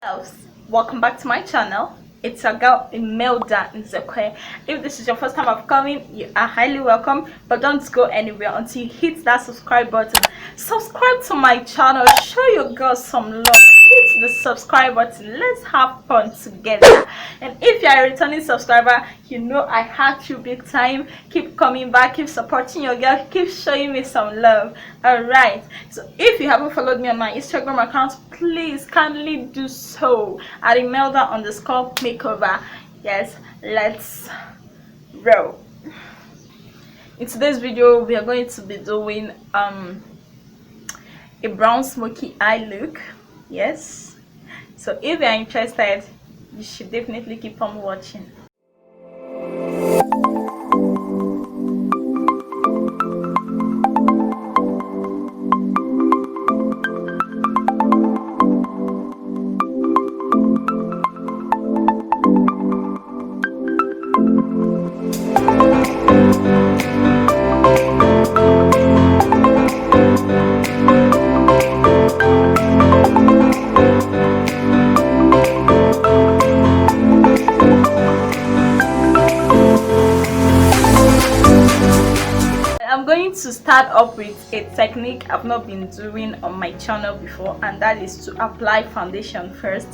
Hello, welcome back to my channel. It's your girl Emelda Nzekwe. If this is your first time of coming, you are highly welcome, but don't go anywhere until you hit that subscribe button. Subscribe to my channel, show your girl some love, hit the subscribe button, let's have fun together. And if you are a returning subscriber, you know I had you big time. Keep coming back, keep supporting your girl, keep showing me some love. Alright, so if you haven't followed me on my Instagram account, please kindly do so at Emelda_makeover. Yes, let's roll. In today's video we are going to be doing a brown smoky eye look. Yes, so if you are interested, you should definitely keep on watching. I'm going to start up with a technique I've not been doing on my channel before, and that is to apply foundation first,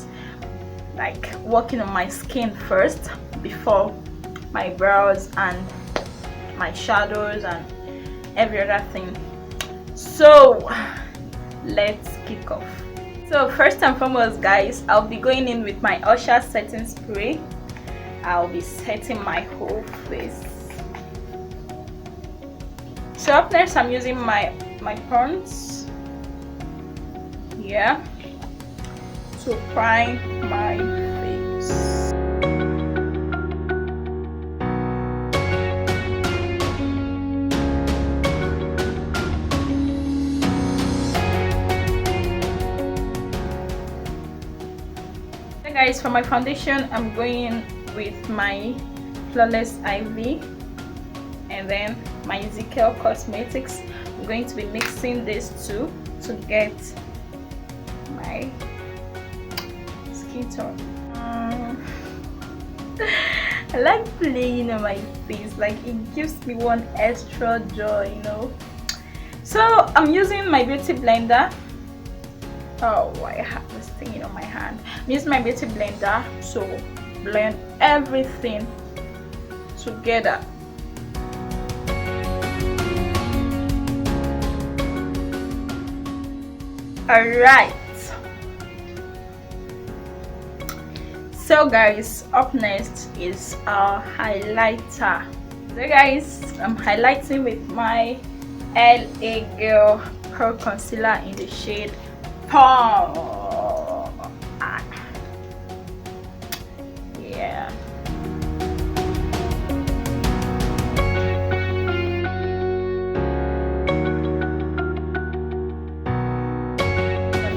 like working on my skin first before my brows and my shadows and every other thing. So let's kick off. So first and foremost, guys, I'll be going in with my Ushas setting spray. I'll be setting my whole face. So up next, I'm using my pawns here to prime my face. So guys, for my foundation, I'm going with my Flawless IV and then my Zikel Cosmetics. I'm going to be mixing these two to get my skin tone. I like playing on my face, like it gives me one extra joy, you know. So I'm using my beauty blender. Oh, I have this thing on my hand. I'm using my beauty blender to blend everything together. Alright, so guys, up next is our highlighter. So guys, I'm highlighting with my LA Girl Pro Concealer in the shade Fawn. Yeah.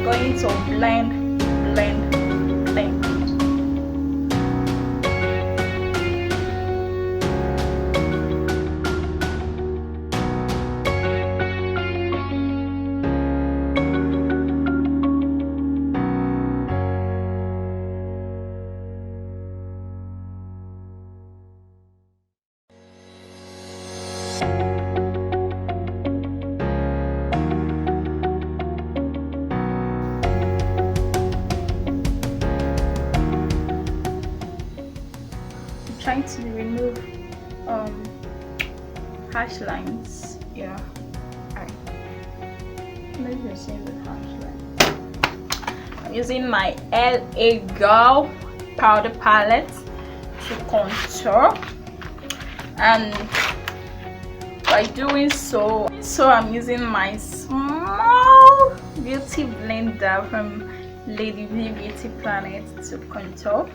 Going to blend. Trying to remove harsh lines. Yeah, maybe you're seeing the harsh lines. I'm using my LA Girl powder palette to contour, and by doing so I'm using my small beauty blender from Ladyveebeautyplanet to contour.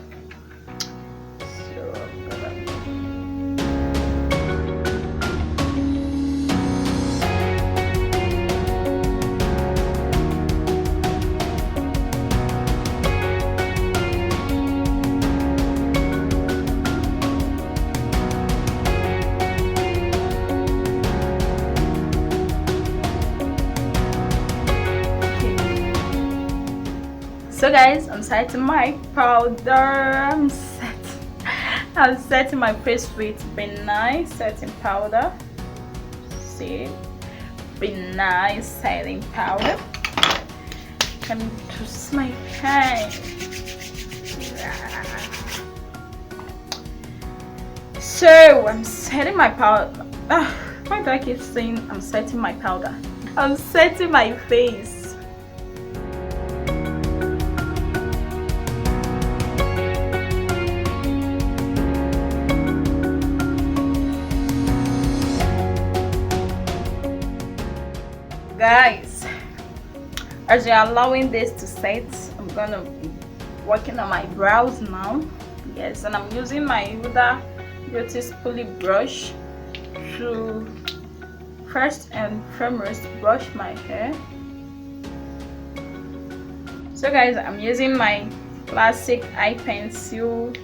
So guys, I'm setting my powder. I'm setting my face with benign setting powder. See, benign setting powder. Let me twist my hand. So I'm setting my powder. Why do I keep saying I'm setting my powder? I'm setting my face. Guys, as you're allowing this to set, I'm gonna be working on my brows now. Yes, and I'm using my Hudabeauty Spoolie brush to first and foremost brush my hair. So guys, I'm using my classic Eyepencil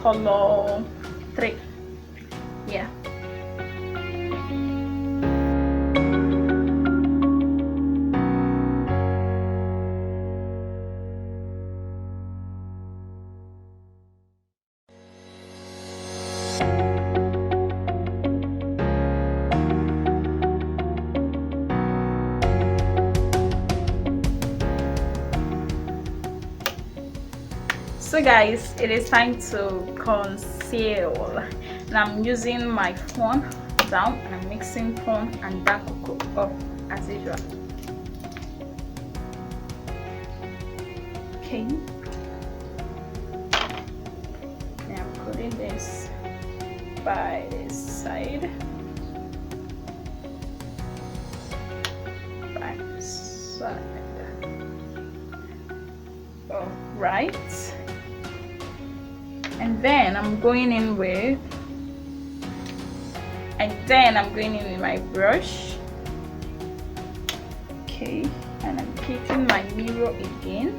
color 3. Yeah. So guys, it is time to conceal, and I'm using my Fawn down and I'm mixing Fawn and dark cocoa up as usual. Okay, now I'm putting this by this side, by this side. All right. And then I'm going in with my brush. Okay, and I'm hitting my mirror again.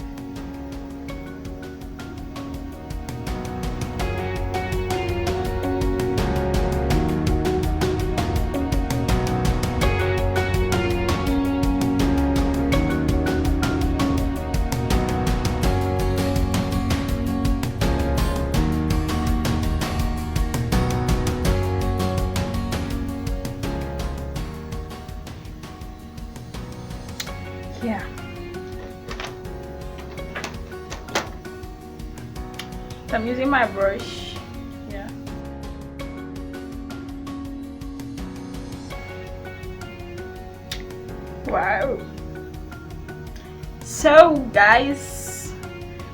Yeah. So I'm using my brush. Yeah. Wow. So guys,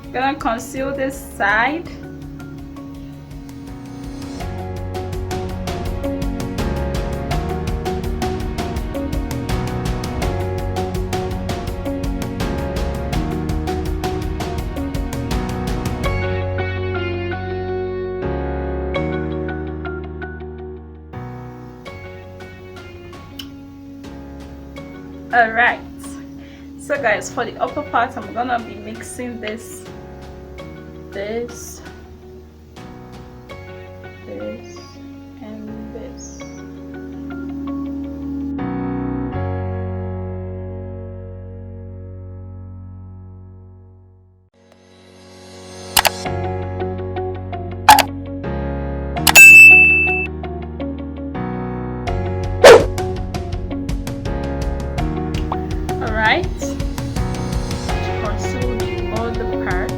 I'm gonna conceal this side. Alright, so guys, for the upper part I'm gonna be mixing this and this. Alright, conceal the other part.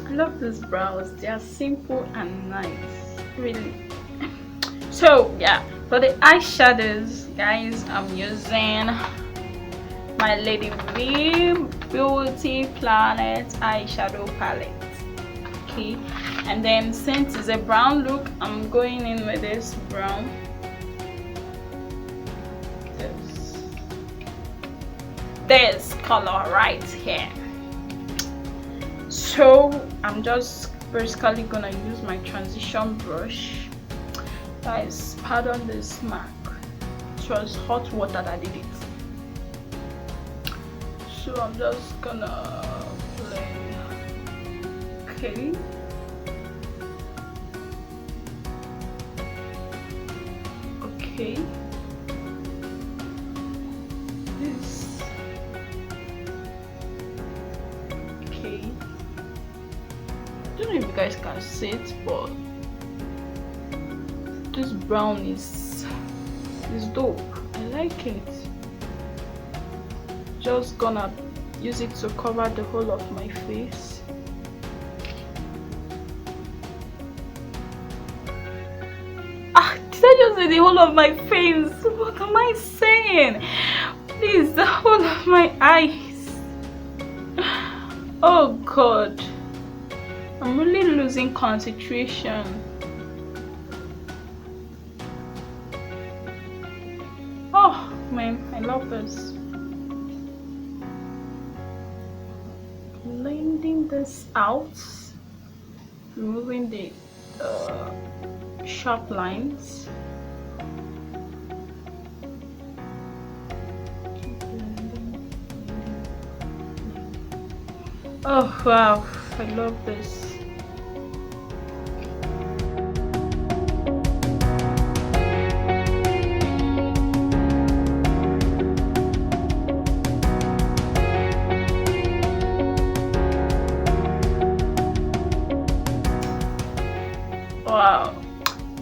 I love these brows, they are simple and nice, really. So yeah, for the eyeshadows guys, I'm using my Ladyveebeautyplanet eyeshadow palette. Okay, and then since it's a brown look, I'm going in with this brown, this color right here. So I'm just basically gonna use my transition brush. Guys, pardon this mark. It was hot water that did it. So I'm just gonna play. Okay. Okay. This. Okay. I don't know if you guys can see it, but this brown is dope. I like it. Just gonna use it to cover the whole of my face. Did I just say the whole of my face? What am I saying? Please, the whole of my eyes. Oh god, I'm really losing concentration. Oh man, I love this. Blending this out, removing the sharp lines. Oh wow, I love this. Wow,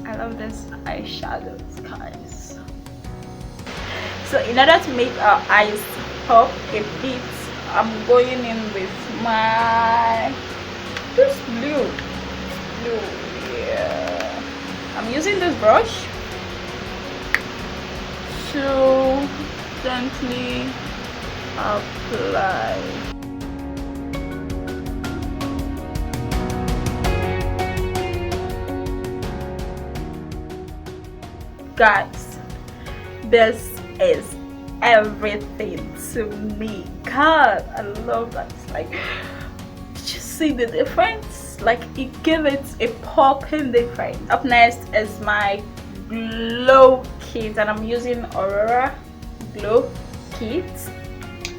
I love this eyeshadow, guys. So in order to make our eyes pop a bit, I'm going in with this blue, yeah. I'm using this brush to gently apply. Guys, this is everything to me. God, I love that. Like, did you see the difference? Like, it gave it a popping difference. Up next is my glow kit, and I'm using Aurora glow kit.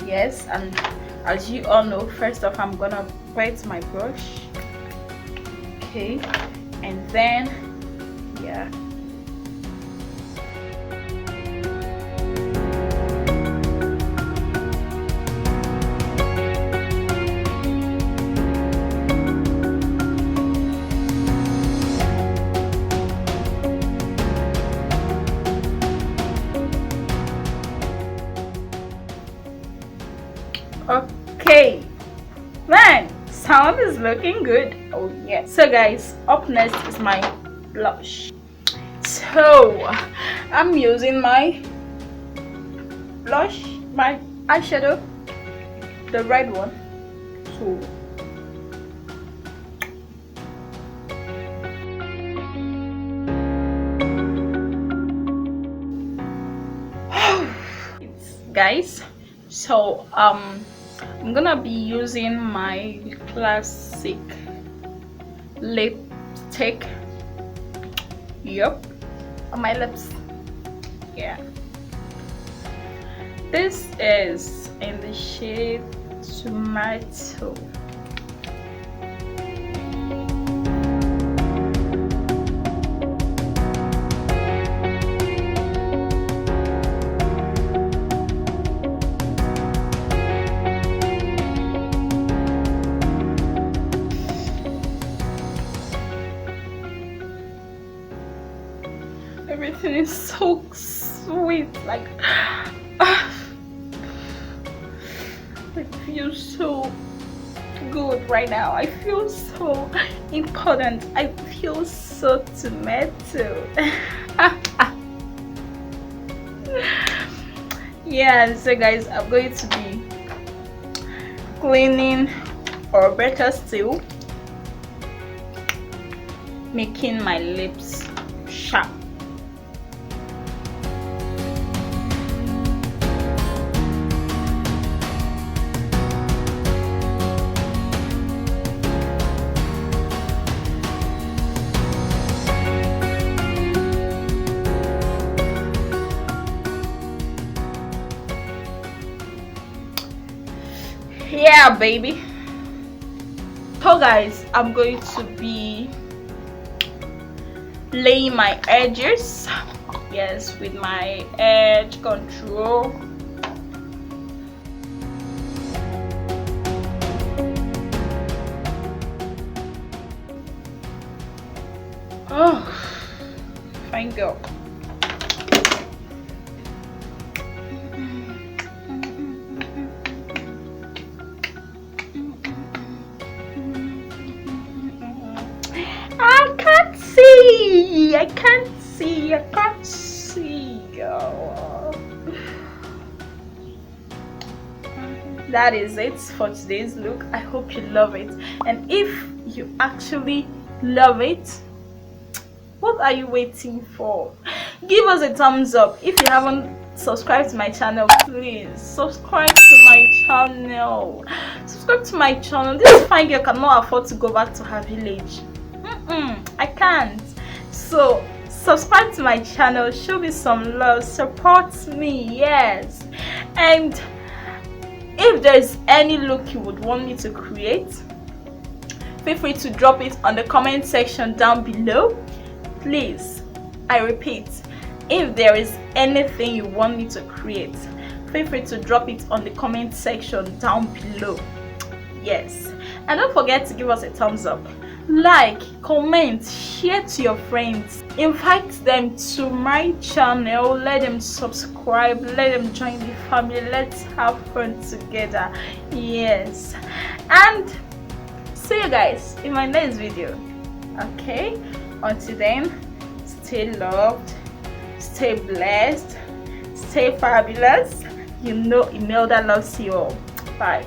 Yes, and as you all know, first off, I'm gonna wet my brush. Okay, and then yeah. Okay, man, sound is looking good. Oh yeah. So guys, up next is my blush. So I'm using my blush, my eyeshadow, the red one. So guys, so I'm gonna be using my classic lipstick. Yep, on my lips. Yeah, this is in the shade Tomato. Everything is so sweet, like it feels so good right now. I feel so important. I feel so tomato. Yeah, so guys, I'm going to be cleaning, or better still, making my lips sharp. Yeah, baby. So guys, I'm going to be laying my edges, yes, with my edge control. Oh, fine girl. I can't see. I can't see. I can't see. Oh. That is it for today's look. I hope you love it, and if you actually love it, what are you waiting for? Give us a thumbs up. If you haven't subscribed to my channel, please subscribe to my channel. Subscribe to my channel. This fine girl cannot afford to go back to her village. I can't. So subscribe to my channel, show me some love, support me, yes. And if there's any look you would want me to create, feel free to drop it on the comment section down below. Please, I repeat, if there is anything you want me to create, feel free to drop it on the comment section down below. Yes, and don't forget to give us a thumbs up, like, comment, share to your friends, invite them to my channel, let them subscribe, let them join the family, let's have fun together. Yes, and see you guys in my next video. Okay, until then, stay loved, stay blessed, stay fabulous. You know Emelda loves you all. Bye.